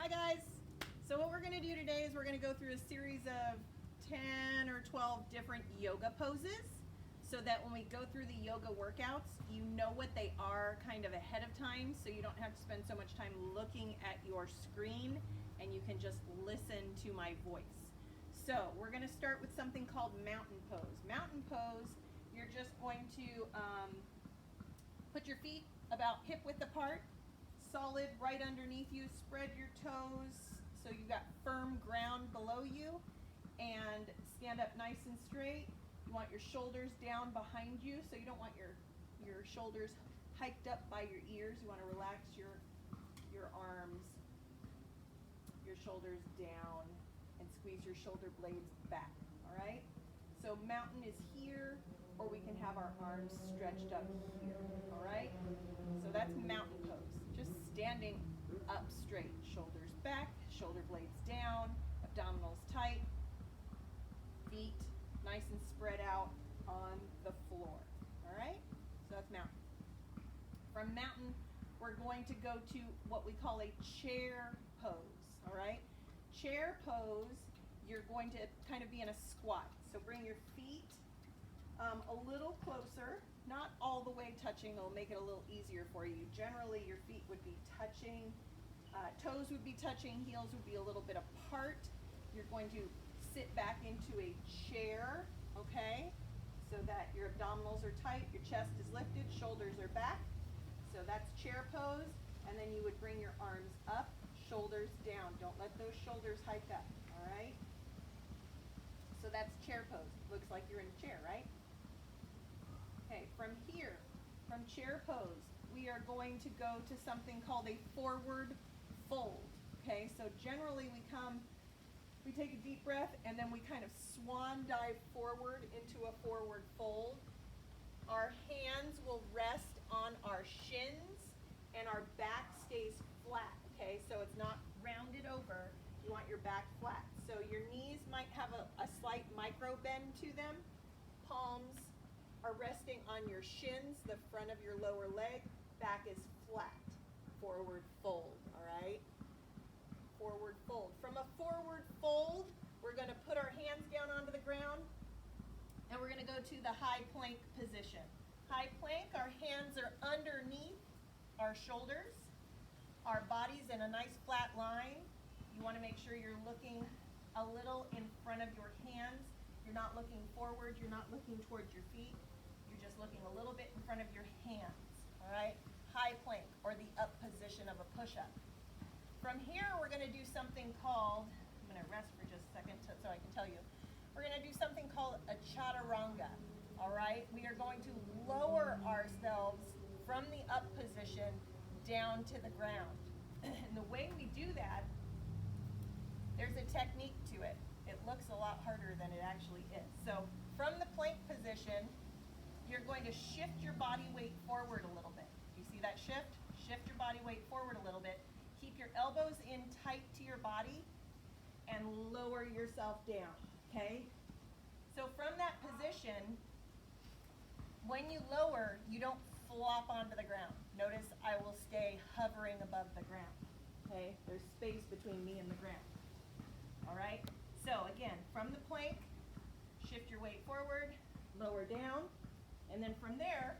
Hi guys! So what we're going to do today is we're going to go through a series of 10 or 12 different yoga poses so that when we go through the yoga workouts, you know what they are kind of ahead of time, so you don't have to spend so much time looking at your screen and you can just listen to my voice. So we're going to start with something called mountain pose. Mountain pose, you're just going to put your feet about hip width apart, solid right underneath you, spread your toes so you've got firm ground below you, and stand up nice and straight. You want your shoulders down behind you, so you don't want your shoulders hiked up by your ears. You want to relax your arms, your shoulders down, and squeeze your shoulder blades back, all right? So mountain is here, or we can have our arms stretched up here, all right? So that's mountain pose, just standing up straight, shoulders back, shoulder blades down, abdominals tight, feet nice and spread out on the floor, all right? So that's mountain. From mountain, we're going to go to what we call a chair pose, all right? Chair pose, you're going to kind of be in a squat. So bring your feet a little closer, not all the way touching. It'll make it a little easier for you. Generally, your feet would be touching, toes would be touching, heels would be a little bit apart. You're going to sit back into a chair, okay? So that your abdominals are tight, your chest is lifted, shoulders are back. So that's chair pose, and then you would bring your arms up, shoulders down. Don't let those shoulders hike up, all right? So that's chair pose. Looks like you're in a chair, right? Okay, from here, from chair pose, we are going to go to something called a forward fold. Okay, so generally we take a deep breath, and then we kind of swan dive forward into a forward fold. Our hands will rest on our shins, and our back stays flat, okay? So it's not rounded over. You want your back flat. So your knees might have a slight micro bend to them. Palms are resting on your shins, the front of your lower leg. Back is flat. Forward fold, all right? Forward fold. From a forward fold, we're going to put our hands down onto the ground, and we're going to go to the high plank position. High plank, our hands are underneath our shoulders. Our body's in a nice flat line. You want to make sure you're looking a little in front of your hands. You're not looking forward. You're not looking towards your feet. You're just looking a little bit in front of your hands, all right? High plank, or the up position of a push-up. From here, we're going to do something called, I'm going to rest for just a second so I can tell you. We're going to do something called a chaturanga, all right? We are going to lower ourselves from the up position down to the ground. And the way we do that, there's a technique to it. It looks a lot harder than it actually is. So from the plank position, you're going to shift your body weight forward a little bit. You see that shift? Shift your body weight forward a little bit. Keep your elbows in tight to your body and lower yourself down, okay? So from that position, when you lower, you don't flop onto the ground. Notice I will stay hovering above the ground, okay? There's space between me and the ground, all right? So again, from the plank, shift your weight forward, lower down, and then from there,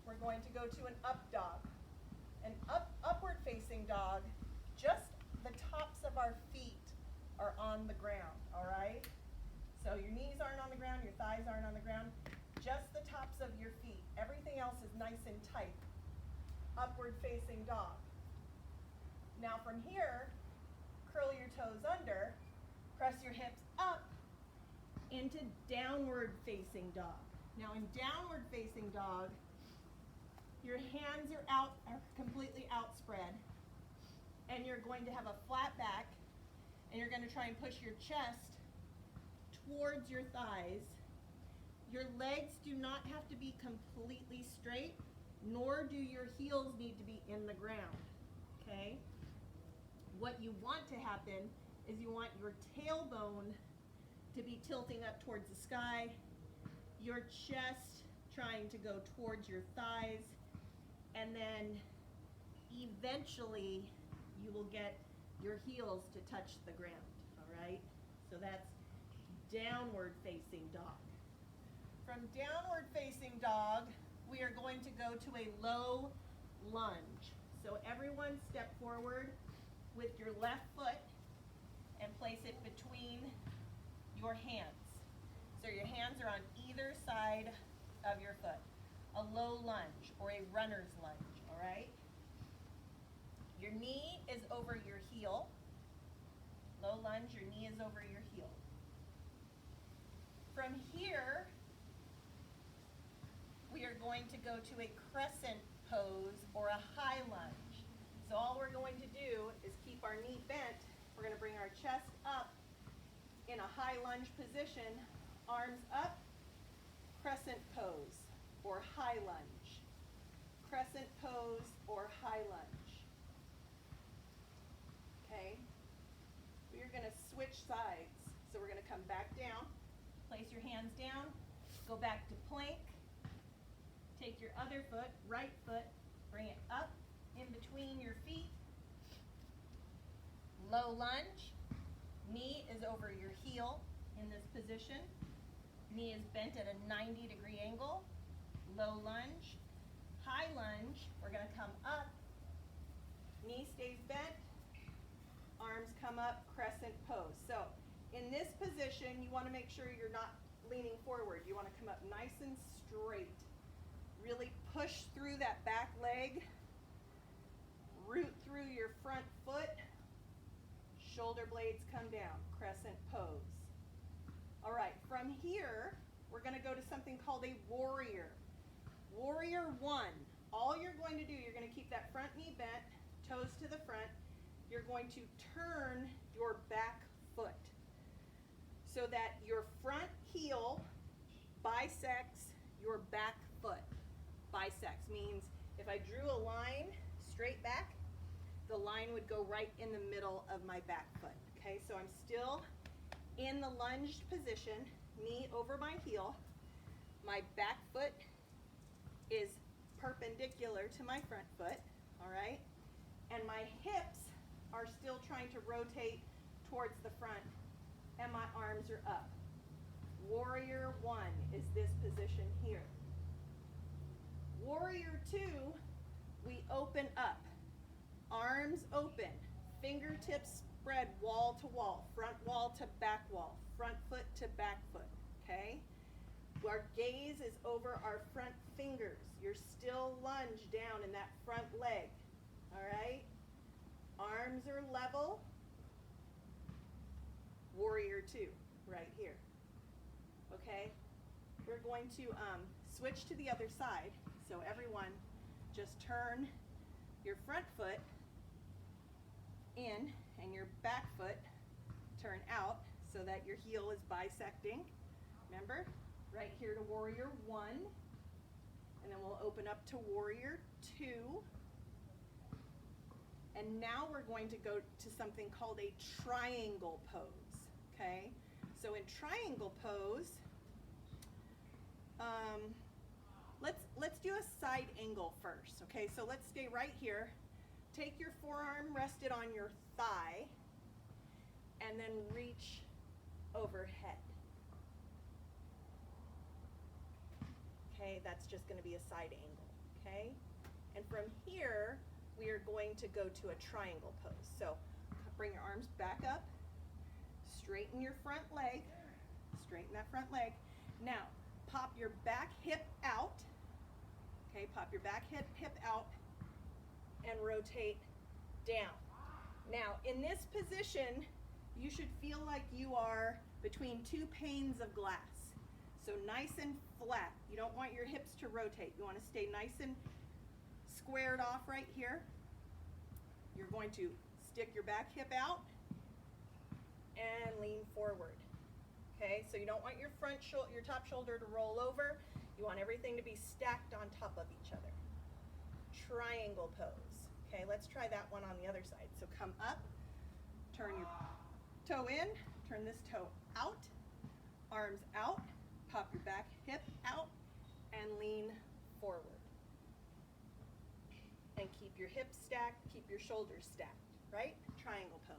we're going to go to an up dog. An upward facing dog, just the tops of our feet are on the ground, all right? So your knees aren't on the ground, your thighs aren't on the ground, just the tops of your feet. Everything else is nice and tight. Upward facing dog. Now from here, curl your toes under, press your hips up into downward facing dog. Now in downward facing dog, your hands are completely outspread, and you're going to have a flat back, and you're going to try and push your chest towards your thighs. Your legs do not have to be completely straight, nor do your heels need to be in the ground, okay? What you want to happen is you want your tailbone to be tilting up towards the sky, your chest trying to go towards your thighs, and then eventually you will get your heels to touch the ground, all right? So that's downward facing dog. From downward facing dog, we are going to go to a low lunge. So everyone step forward with your left foot and place it between your hands. So your hands are on either side of your foot. A low lunge or a runner's lunge, all right? Your knee is over your heel. Low lunge, your knee is over your heel. From here, we are going to go to a crescent pose or a high lunge. So all we're going to do is keep our knee bent. We're going to bring our chest up in a high lunge position, arms up, crescent pose or high lunge. Crescent pose or high lunge. Okay? We're going to switch sides. So we're going to come back down, place your hands down, go back to plank. Take your other foot, right foot, bring it up in between your feet. Low lunge. Knee is over your heel in this position. Knee is bent at a 90-degree angle. Low lunge. High lunge, we're going to come up. Knee stays bent. Arms come up, crescent pose. So in this position, you want to make sure you're not leaning forward. You want to come up nice and straight. Really push through that back leg. Root through your front foot. Shoulder blades come down, crescent pose. All right, from here, we're going to go to something called a warrior. Warrior 1. All you're going to do, you're going to keep that front knee bent, toes to the front. You're going to turn your back foot so that your front heel bisects your back foot. Bisects means if I drew a line straight back, the line would go right in the middle of my back foot. Okay, so I'm still in the lunged position, knee over my heel. My back foot is perpendicular to my front foot, all right? And my hips are still trying to rotate towards the front, and my arms are up. Warrior 1 is this position here. Warrior 2, we open up. Arms open, fingertips spread wall to wall, front wall to back wall, front foot to back foot, okay? Our gaze is over our front fingers. You're still lunged down in that front leg, all right? Arms are level. Warrior 2, right here, okay? We're going to switch to the other side. So everyone just turn your front foot in and your back foot turn out so that your heel is bisecting. Remember, right here to warrior 1, and then we'll open up to warrior 2. And now we're going to go to something called a triangle pose, okay? So in triangle pose, let's do a side angle first, okay? So let's stay right here. Take your forearm rested on your thigh and then reach overhead. Okay, that's just going to be a side angle, okay? And from here, we are going to go to a triangle pose. So bring your arms back up, straighten your front leg, straighten that front leg. Now, pop your back hip out, okay, pop your back hip out and rotate down. Now, in this position, you should feel like you are between 2 panes of glass. So nice and flat. You don't want your hips to rotate. You want to stay nice and squared off right here. You're going to stick your back hip out and lean forward. Okay, so you don't want your top shoulder to roll over. You want everything to be stacked on top of each other. Triangle pose. Okay, let's try that one on the other side. So come up, turn your toe in, turn this toe out, arms out, pop your back hip out, and lean forward. And keep your hips stacked, keep your shoulders stacked. right? Triangle pose.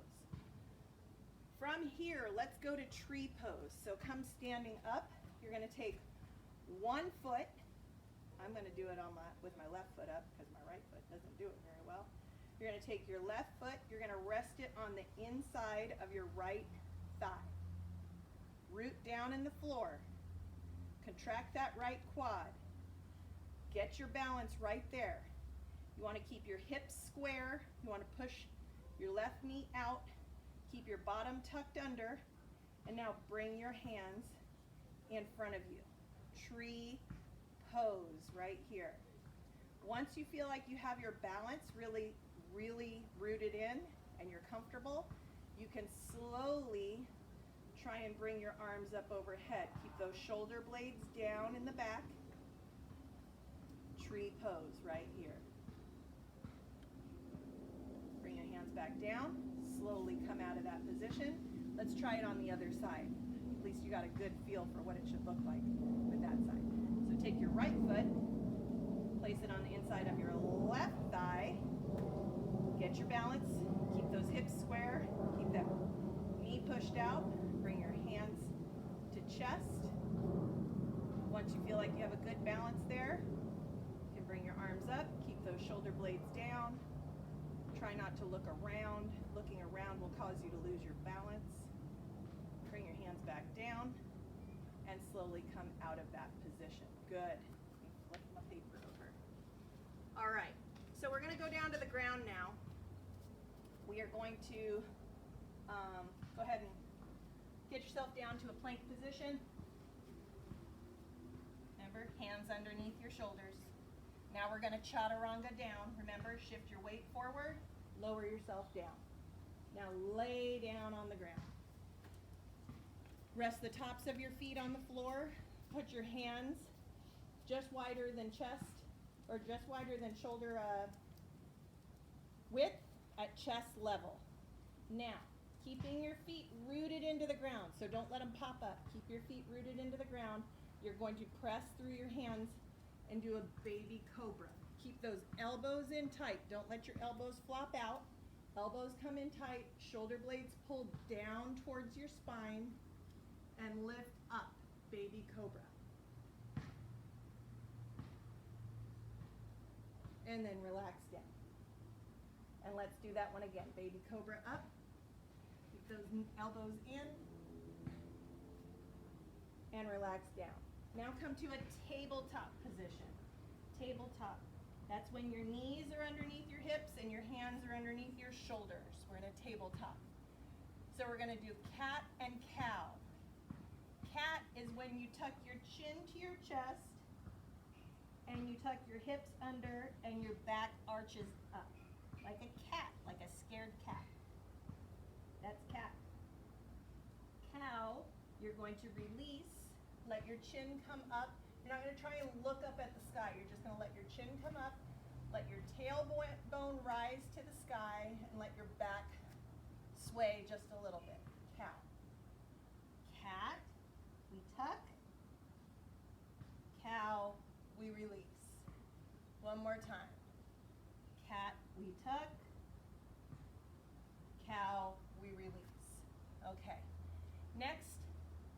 From here, let's go to tree pose. So come standing up. You're going to take one foot. I'm going to do it with my left foot up because my right foot doesn't do it very well. You're going to take your left foot. You're going to rest it on the inside of your right thigh. Root down in the floor. Contract that right quad. Get your balance right there. You want to keep your hips square. You want to push your left knee out. Keep your bottom tucked under. And now bring your hands in front of you. Tree pose right here. Once you feel like you have your balance really rooted in and you're comfortable, you can slowly try and bring your arms up overhead. Keep those shoulder blades down in the back. Tree pose right here. Bring your hands back down. Slowly come out of that position. Let's try it on the other side. At least you got a good feel for what it should look like with that side. So take your right foot, place it on the inside of your left thigh. Get your balance. Keep those hips square. Keep that knee pushed out. Bring your hands to chest. Once you feel like you have a good balance there, you can bring your arms up. Keep those shoulder blades down. Try not to look around. Looking around will cause you to lose your balance. Bring your hands back down and slowly come out of that position. Good. Flip my paper over. All right, so we're going to go down to the ground now. We are going to go ahead and get yourself down to a plank position. Remember, hands underneath your shoulders. Now we're going to chaturanga down. Remember, shift your weight forward, lower yourself down. Now lay down on the ground. Rest the tops of your feet on the floor. Put your hands just wider than chest, or just wider than shoulder width at chest level. Now, keeping your feet rooted into the ground, so don't let them pop up. Keep your feet rooted into the ground. You're going to press through your hands and do a baby cobra. Keep those elbows in tight. Don't let your elbows flop out. Elbows come in tight, shoulder blades pull down towards your spine, and lift up, baby cobra. And then relax down. And let's do that one again. Baby cobra up. Keep those elbows in. And relax down. Now come to a tabletop position. Tabletop. That's when your knees are underneath your hips and your hands are underneath your shoulders. We're in a tabletop. So we're going to do cat and cow. Cat is when you tuck your chin to your chest and you tuck your hips under and your back arches up. Like a cat, like a scared cat. That's cat. Cow, you're going to release, let your chin come up. You're not going to try and look up at the sky. You're just going to let your chin come up, let your tailbone rise to the sky, and let your back sway just a little bit. Cow. Cat, we tuck. Cow, we release. One more time. Cat, we tuck. Cow, we release. Okay. Next,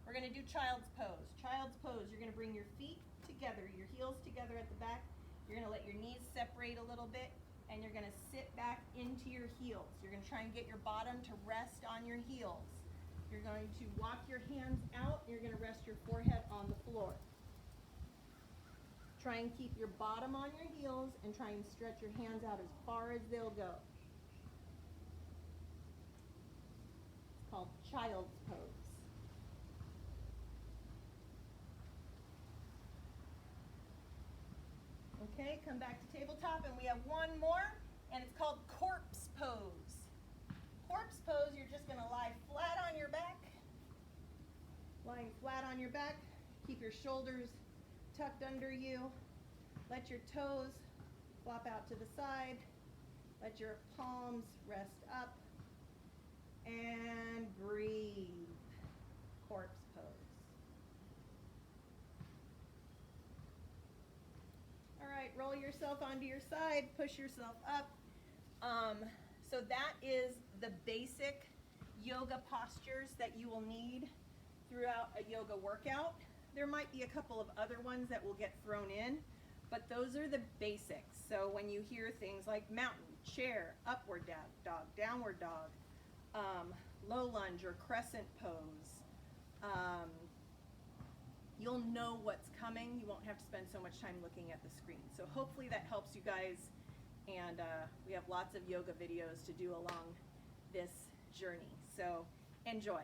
we're going to do child's pose. Child's pose, you're going to bring your feet together, your heels together at the back. You're going to let your knees separate a little bit, and you're going to sit back into your heels. You're going to try and get your bottom to rest on your heels. You're going to walk your hands out. You're going to rest your forehead on the floor. Try and keep your bottom on your heels and try and stretch your hands out as far as they'll go. It's called child's pose. Okay, come back to tabletop, and we have one more, and it's called corpse pose. Corpse pose, you're just going to lie flat on your back. Lying flat on your back, keep your shoulders tucked under you. Let your toes flop out to the side. Let your palms rest up. And breathe. Corpse pose. All right, roll yourself onto your side. Push yourself up. So that is the basic yoga postures that you will need throughout a yoga workout. There might be a couple of other ones that will get thrown in, but those are the basics. So when you hear things like mountain, chair, upward dog, downward dog, low lunge or crescent pose, you'll know what's coming. You won't have to spend so much time looking at the screen. So hopefully that helps you guys, and we have lots of yoga videos to do along this journey. So enjoy.